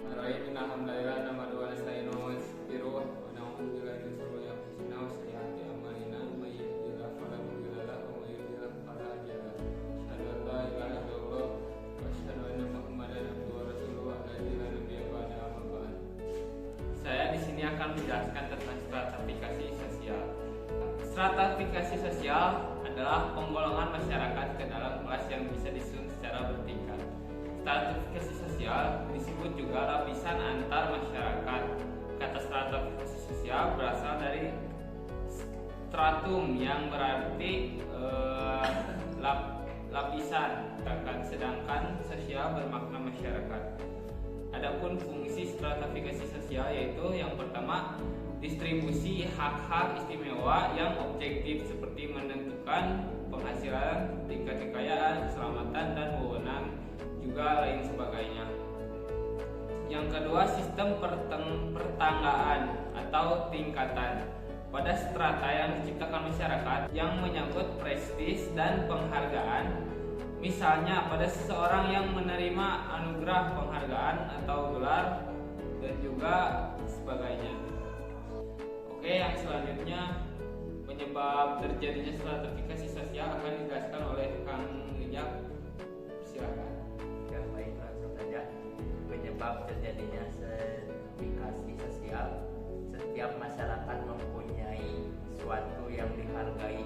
Bismillahirrahmanirrahim. Alhamdulillah nahmaduhu wa nasta'inuhu wa nastaghfiruh wa na'udzu billahi min shururi anfusina wa sayyiati a'malina may yahdihillahu fala mudilla lahu wa may yudlil fala hadiya lahu. Asyhadu an la ilaha illallah wa asyhadu anna Muhammadan abduhu wa rasuluhu alladzi la nabiyya ba'dahu amma ba'd. Saya di sini akan menjelaskan tentang stratifikasi sosial. Stratifikasi sosial adalah penggolongan masyarakat ke dalam kelas yang bisa disusun secara bertingkat. Stratifikasi sosial disebut juga lapisan antar masyarakat. Kata stratifikasi sosial berasal dari stratum yang berarti lapisan, sedangkan sosial bermakna masyarakat. Adapun fungsi stratifikasi sosial yaitu yang pertama, distribusi hak-hak istimewa yang objektif seperti menentukan penghasilan, tingkat kekayaan, keselamatan, dan wewenang, juga lain sebagainya. Yang kedua, sistem pertanggaan atau tingkatan. Pada strata yang diciptakan masyarakat yang menyangkut prestis dan penghargaan, misalnya pada seseorang yang menerima anugerah penghargaan atau gelar, dan juga sebagainya. Oke, yang selanjutnya, penyebab terjadinya stratifikasi sosial akan dijelaskan oleh Kang Rijak. Silakan. Ya, baik, langsung saja. Penyebab terjadinya stratifikasi sosial, setiap masyarakat mempunyai suatu yang dihargai,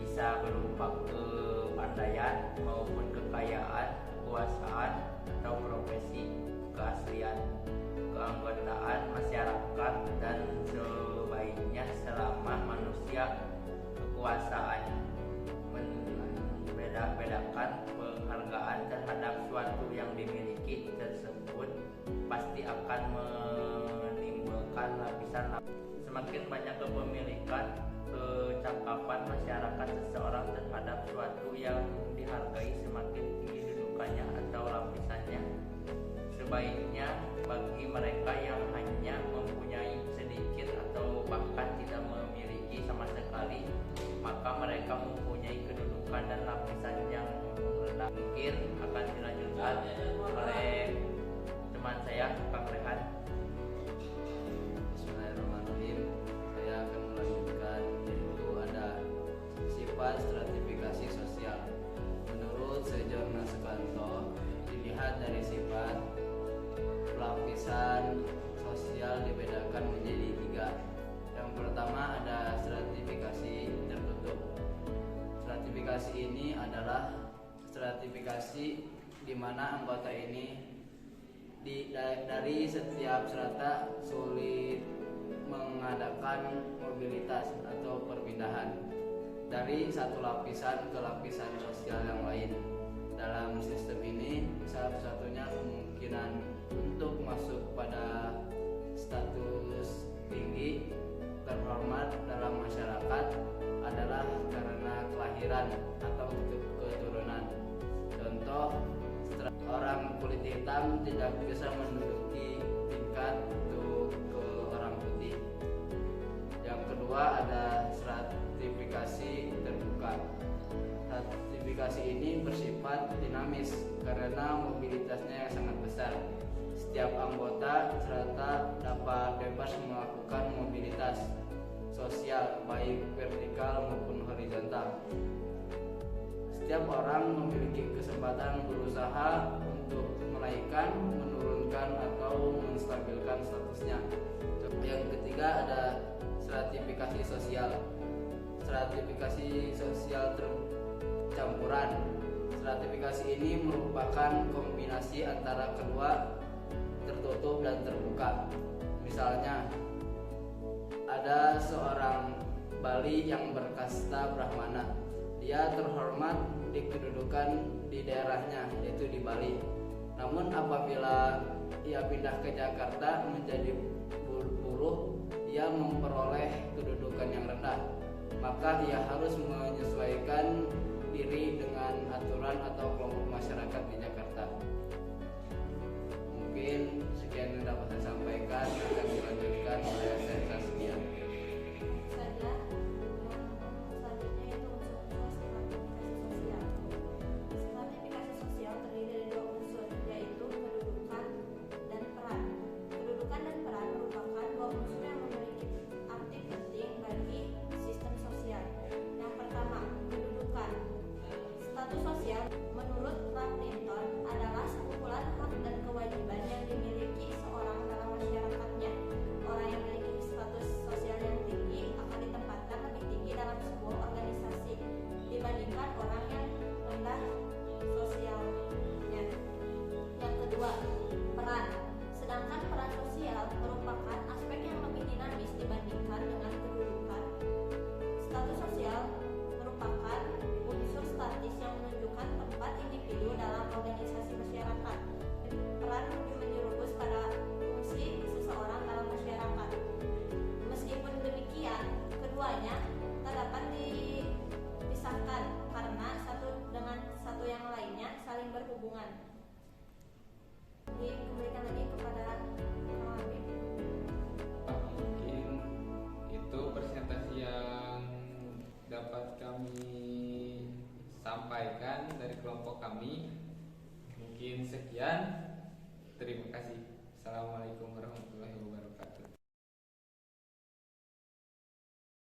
bisa berupa kepandaian maupun kekayaan, kekuasaan atau profesi, keaslian, keanggotaan masyarakat, dan sebaiknya selama manusia kekuasaan membeda-bedakan penghargaan terhadap suatu yang dimiliki tersebut pasti akan menimbulkan lapisan-lapisan. Semakin banyak kepemilikan kecakapan masyarakat seseorang terhadap suatu yang dihargai, semakin tinggi dudukannya atau lapisannya. Sebaiknya bagi mereka yang hanya mempunyai sedikit atau bahkan tidak memiliki sama sekali, maka mereka mempunyai kedudukan dan lapisan yang rendah. Mungkin akan dilanjutkan oleh teman saya, Kang Rehan. Bismillahirrahmanirrahim. Saya akan melanjutkan, yaitu ada sifat stratifikasi sosial. Menurut Sejorna Sukanto, dilihat dari sifat, lapisan sosial dibedakan menjadi 3. Yang pertama ada stratifikasi tertutup. Stratifikasi ini adalah stratifikasi di mana anggota ini dari setiap strata sulit mengadakan mobilitas atau perpindahan dari satu lapisan ke lapisan sosial yang lain. Dalam sistem ini, satu-satunya kemungkinan untuk masuk pada status tinggi terhormat dalam masyarakat adalah karena kelahiran atau keturunan. Contoh, orang kulit hitam tidak bisa menduduki tingkat untuk ke orang putih. Yang kedua ada stratifikasi terbuka. Stratifikasi ini bersifat dinamis karena mobilitasnya yang sangat besar. Setiap anggota strata dapat bebas melakukan mobilitas sosial baik vertikal maupun horizontal. Setiap orang memiliki kesempatan berusaha untuk menaikkan, menurunkan, atau menstabilkan statusnya. Yang ketiga ada stratifikasi sosial. Stratifikasi sosial campuran. Stratifikasi ini merupakan kombinasi antara kedua, tertutup dan terbuka. Misalnya, ada seorang Bali yang berkasta Brahmana. Dia terhormat di kedudukan di daerahnya, yaitu di Bali. Namun apabila ia pindah ke Jakarta menjadi buruh, ia memperoleh kedudukan yang rendah. Maka ia harus menyesuaikan diri dengan aturan atau kelompok masyarakat di Jakarta. Mungkin sekian yang dapat saya sampaikan, akan dilanjutkan oleh saya Saskia. Selanjutnya itu unsur-unsur stratifikasi sosial. Stratifikasi sosial terdiri dari 2 unsur, yaitu kedudukan dan sampaikan dari kelompok kami. Mungkin sekian. Terima kasih. Assalamualaikum warahmatullahi wabarakatuh.